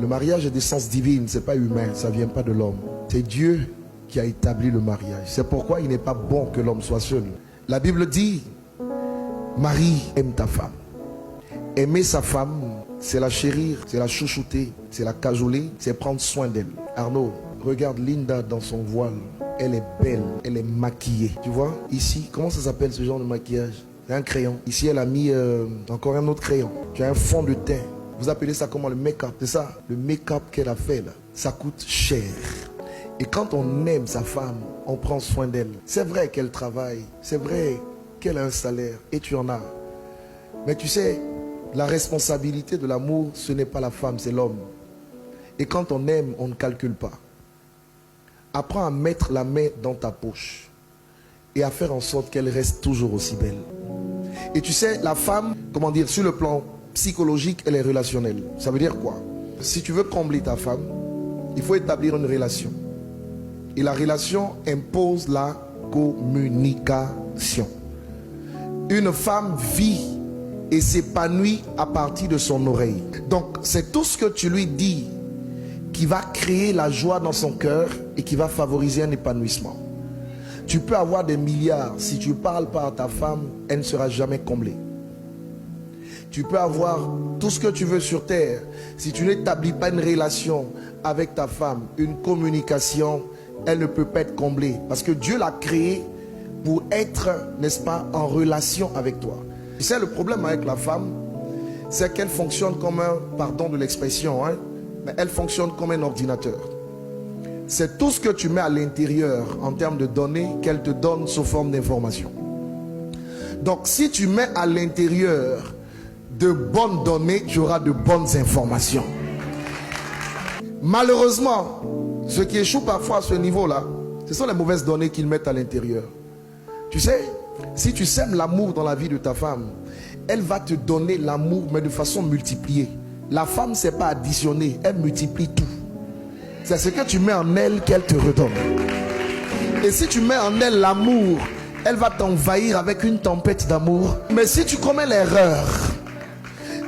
Le mariage est d'essence divine, c'est pas humain, ça vient pas de l'homme. C'est Dieu qui a établi le mariage. C'est pourquoi il n'est pas bon que l'homme soit seul. La Bible dit, Marie, aime ta femme. Aimer sa femme, c'est la chérir, c'est la chouchouter, c'est la cajoler, c'est prendre soin d'elle. Arnaud, regarde Linda dans son voile. Elle est belle, elle est maquillée. Tu vois, ici, comment ça s'appelle ce genre de maquillage? C'est un crayon. Ici, elle a mis encore un autre crayon. Tu as un fond de teint. Vous appelez ça comment? Le make-up. C'est ça, le make-up qu'elle a fait là. Ça coûte cher. Et quand on aime sa femme, on prend soin d'elle. C'est vrai qu'elle travaille. C'est vrai qu'elle a un salaire. Et tu en as. Mais tu sais, la responsabilité de l'amour, ce n'est pas la femme, c'est l'homme. Et quand on aime, on ne calcule pas. Apprends à mettre la main dans ta poche et à faire en sorte qu'elle reste toujours aussi belle. Et tu sais, la femme, comment dire, sur le plan psychologique, elle est relationnelle. Ça veut dire quoi? Si tu veux combler ta femme, il faut établir une relation. Et la relation impose la communication. Une femme vit et s'épanouit à partir de son oreille. Donc, c'est tout ce que tu lui dis qui va créer la joie dans son cœur et qui va favoriser un épanouissement. Tu peux avoir des milliards, si tu ne parles pas à ta femme, elle ne sera jamais comblée. Tu peux avoir tout ce que tu veux sur terre, si tu n'établis pas une relation avec ta femme, une communication, elle ne peut pas être comblée. Parce que Dieu l'a créée pour être, n'est-ce pas, en relation avec toi. Tu sais, le problème avec la femme, c'est qu'elle fonctionne comme un, pardon de l'expression, hein, mais elle fonctionne comme un ordinateur. C'est tout ce que tu mets à l'intérieur en termes de données qu'elle te donne sous forme d'information. Donc si tu mets à l'intérieur de bonnes données, tu auras de bonnes informations. Malheureusement, ce qui échoue parfois à ce niveau-là, ce sont les mauvaises données qu'ils mettent à l'intérieur. Tu sais, si tu sèmes l'amour dans la vie de ta femme, elle va te donner l'amour, mais de façon multipliée. La femme, c'est pas additionner, elle multiplie tout. C'est ce que tu mets en elle qu'elle te redonne. Et si tu mets en elle l'amour, elle va t'envahir avec une tempête d'amour. Mais si tu commets l'erreur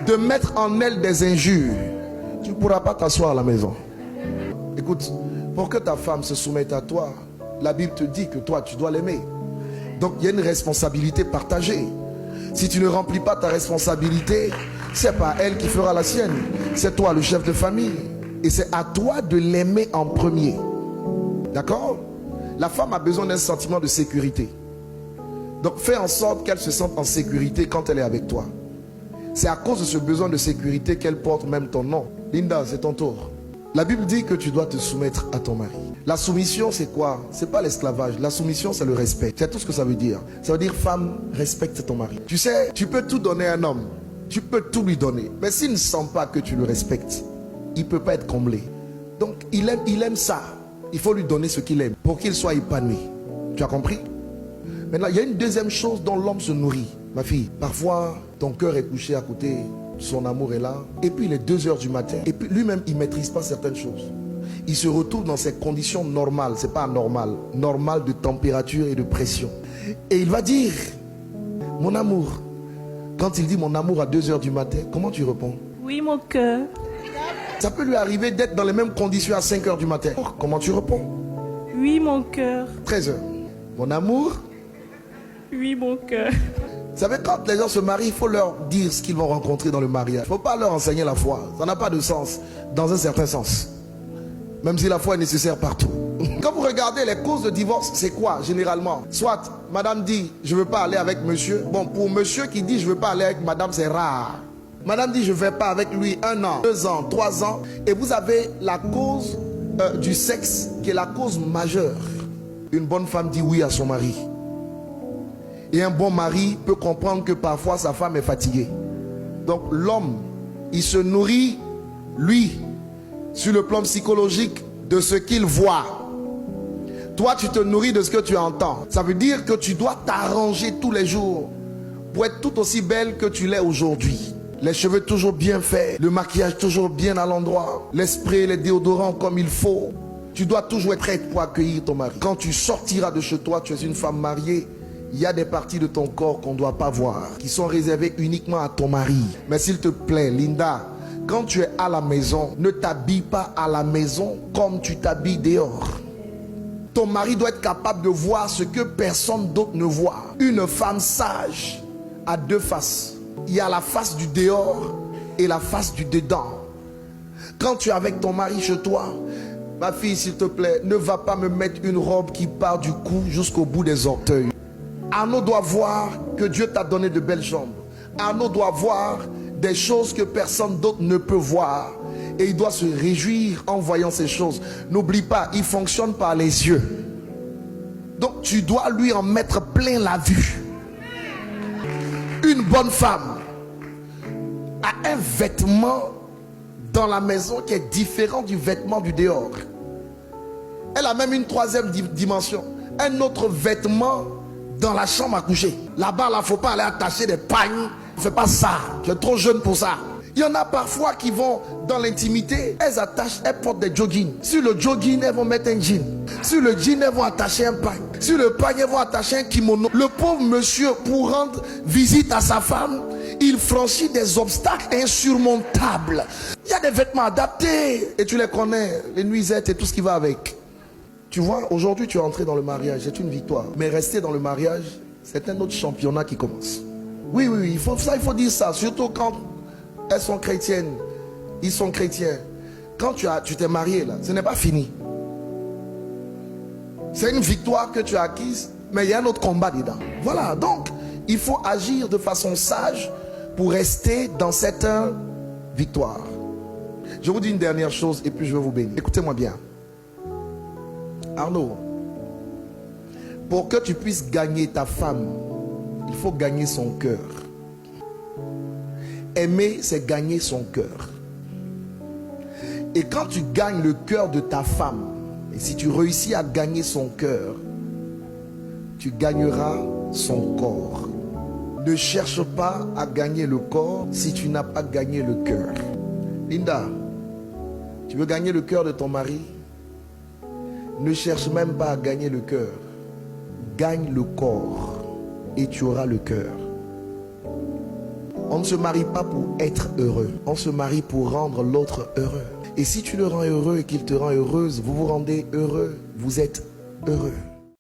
de mettre en elle des injures, tu ne pourras pas t'asseoir à la maison. Écoute, pour que ta femme se soumette à toi, la Bible te dit que toi, tu dois l'aimer. Donc il y a une responsabilité partagée. Si tu ne remplis pas ta responsabilité, c'est pas elle qui fera la sienne. C'est toi le chef de famille. Et c'est à toi de l'aimer en premier. D'accord? La femme a besoin d'un sentiment de sécurité. Donc fais en sorte qu'elle se sente en sécurité quand elle est avec toi. C'est à cause de ce besoin de sécurité qu'elle porte même ton nom. Linda, c'est ton tour. La Bible dit que tu dois te soumettre à ton mari. La soumission, c'est quoi? C'est pas l'esclavage. La soumission, c'est le respect. C'est tout ce que ça veut dire. Ça veut dire, femme, respecte ton mari. Tu sais, tu peux tout donner à un homme. Tu peux tout lui donner. Mais s'il ne sent pas que tu le respectes, il ne peut pas être comblé. Donc, il aime ça. Il faut lui donner ce qu'il aime pour qu'il soit épanoui. Tu as compris? Maintenant, il y a une deuxième chose dont l'homme se nourrit. Ma fille, parfois, ton cœur est couché à côté, son amour est là, et puis il est 2 heures du matin, et puis lui-même, il ne maîtrise pas certaines choses. Il se retrouve dans ses conditions normales, c'est pas anormal, normales de température et de pression. Et il va dire, mon amour. Quand il dit mon amour à 2 heures du matin, comment tu réponds? Oui, mon cœur. Ça peut lui arriver d'être dans les mêmes conditions à 5 heures du matin. Comment tu réponds? Oui, mon cœur. 13 heures. Mon amour. Oui, mon cœur. Vous savez, quand les gens se marient, il faut leur dire ce qu'ils vont rencontrer dans le mariage. Il ne faut pas leur enseigner la foi. Ça n'a pas de sens, dans un certain sens. Même si la foi est nécessaire partout. Quand vous regardez les causes de divorce, c'est quoi généralement? Soit, madame dit, je ne veux pas aller avec monsieur. Bon, pour monsieur qui dit, je ne veux pas aller avec madame, c'est rare. Madame dit, je ne vais pas avec lui 1 an, 2 ans, 3 ans. Et vous avez la cause du sexe qui est la cause majeure. Une bonne femme dit oui à son mari. Et un bon mari peut comprendre que parfois sa femme est fatiguée. Donc l'homme, il se nourrit, lui, sur le plan psychologique, de ce qu'il voit. Toi, tu te nourris de ce que tu entends. Ça veut dire que tu dois t'arranger tous les jours pour être tout aussi belle que tu l'es aujourd'hui. Les cheveux toujours bien faits, le maquillage toujours bien à l'endroit, les sprays, les déodorants comme il faut. Tu dois toujours être prête pour accueillir ton mari. Quand tu sortiras de chez toi, tu es une femme mariée. Il y a des parties de ton corps qu'on ne doit pas voir, qui sont réservées uniquement à ton mari. Mais s'il te plaît, Linda, Quand tu es à la maison, ne t'habille pas à la maison comme tu t'habilles dehors. Ton mari doit être capable de voir ce que personne d'autre ne voit. Une femme sage a deux faces. Il y a la face du dehors et la face du dedans. Quand tu es avec ton mari chez toi, ma fille, s'il te plaît, ne va pas me mettre une robe qui part du cou jusqu'au bout des orteils. Arnaud doit voir que Dieu t'a donné de belles jambes. Arnaud doit voir des choses que personne d'autre ne peut voir. Et il doit se réjouir en voyant ces choses. N'oublie pas, il fonctionne par les yeux. Donc tu dois lui en mettre plein la vue. Une bonne femme a un vêtement dans la maison qui est différent du vêtement du dehors. Elle a même une troisième dimension. Un autre vêtement dans la chambre à coucher. Là-bas, il ne faut pas aller attacher des pagnes. Ne fais pas ça. Tu es trop jeune pour ça. Il y en a parfois qui vont dans l'intimité. Elles portent des joggings. Sur le jogging, elles vont mettre un jean. Sur le jean, elles vont attacher un pagne. Sur le pagne, elles vont attacher un kimono. Le pauvre monsieur, pour rendre visite à sa femme, il franchit des obstacles insurmontables. Il y a des vêtements adaptés. Et tu les connais. Les nuisettes et tout ce qui va avec. Tu vois, aujourd'hui, tu es entré dans le mariage. C'est une victoire. Mais rester dans le mariage, c'est un autre championnat qui commence. Oui, il faut dire ça. Surtout quand elles sont chrétiennes. Ils sont chrétiens. Quand tu t'es marié, là, ce n'est pas fini. C'est une victoire que tu as acquise, mais il y a un autre combat dedans. Voilà, donc, il faut agir de façon sage pour rester dans cette victoire. Je vous dis une dernière chose et puis je vais vous bénir. Écoutez-moi bien. Arnaud, pour que tu puisses gagner ta femme, il faut gagner son cœur. Aimer, c'est gagner son cœur. Et quand tu gagnes le cœur de ta femme, et si tu réussis à gagner son cœur, tu gagneras son corps. Ne cherche pas à gagner le corps si tu n'as pas gagné le cœur. Linda, tu veux gagner le cœur de ton mari? Ne cherche même pas à gagner le cœur. Gagne le corps et tu auras le cœur. On ne se marie pas pour être heureux. On se marie pour rendre l'autre heureux. Et si tu le rends heureux et qu'il te rend heureuse, vous vous rendez heureux. Vous êtes heureux.